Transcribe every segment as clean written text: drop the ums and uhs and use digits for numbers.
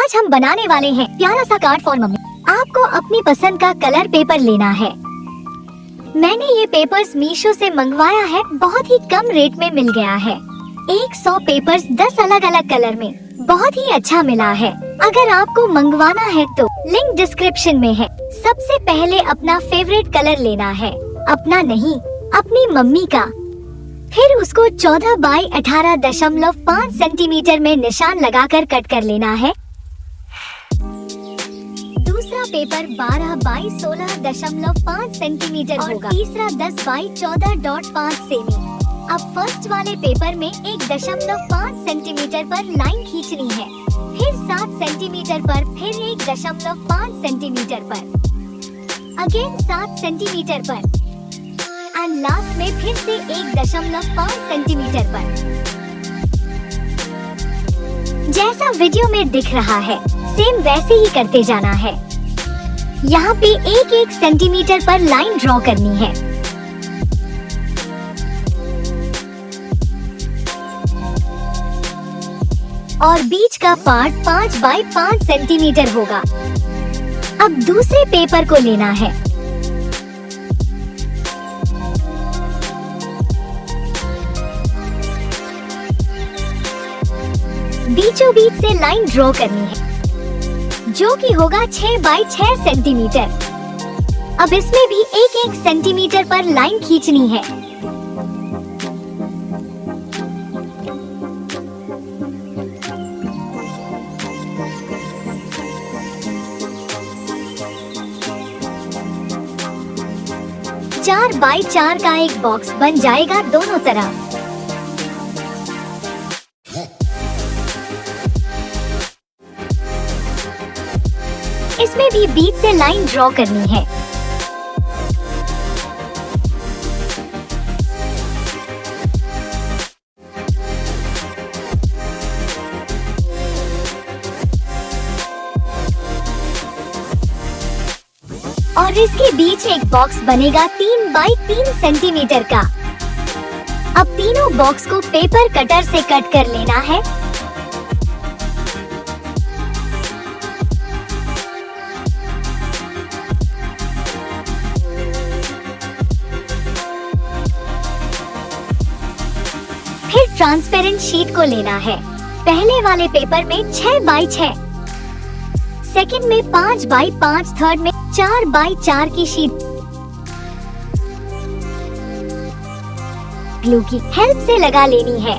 आज हम बनाने वाले हैं प्यारा सा कार्ड फॉर मम्मी। आपको अपनी पसंद का कलर पेपर लेना है। मैंने ये पेपर्स मीशो से मंगवाया है, बहुत ही कम रेट में मिल गया है। 100 पेपर्स 10 अलग अलग कलर में, बहुत ही अच्छा मिला है। अगर आपको मंगवाना है तो लिंक डिस्क्रिप्शन में है। सबसे पहले अपना फेवरेट कलर लेना है, अपना नहीं अपनी मम्मी का। फिर उसको 14 बाई 18.5 सेंटीमीटर में निशान लगाकर कट कर लेना है। दूसरा पेपर 12 बाई 16.5 सेंटीमीटर होगा, तीसरा 10 बाई 14.5 सेमी। अब फर्स्ट वाले पेपर में 1.5 सेंटीमीटर पर लाइन खींचनी है, फिर 7 सेंटीमीटर पर, फिर 1.5 सेंटीमीटर पर, अगेन 7 सेंटीमीटर पर एंड लास्ट में फिर से 1.5 सेंटीमीटर पर। जैसा वीडियो में दिख रहा है सेम वैसे ही करते जाना है। यहाँ पे 1-1 सेंटीमीटर पर लाइन ड्रॉ करनी है। और बीच का पार्ट 5 बाई 5 सेंटीमीटर होगा। अब दूसरे पेपर को लेना है। बीचों बीच से लाइन ड्रॉ करनी है, जो कि होगा 6 बाई 6 सेंटीमीटर। अब इसमें भी 1-1 सेंटीमीटर पर लाइन खींचनी है। चार बाई 4 का एक बॉक्स बन जाएगा दोनों तरफ। इसमें भी बीच से लाइन ड्रॉ करनी है। और इसके बीच एक बॉक्स बनेगा 3 बाई 3 सेंटीमीटर का। अब तीनों बॉक्स को पेपर कटर से कट कर लेना है। फिर ट्रांसपेरेंट शीट को लेना है। पहले वाले पेपर में 6 बाई 6, सेकंड में 5 बाई 5, थर्ड में 4 बाई 4 की शीट ग्लू की हेल्प से लगा लेनी है।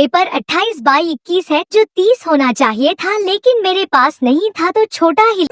पेपर 28 बाई 21 है जो 30 होना चाहिए था, लेकिन मेरे पास नहीं था तो छोटा ही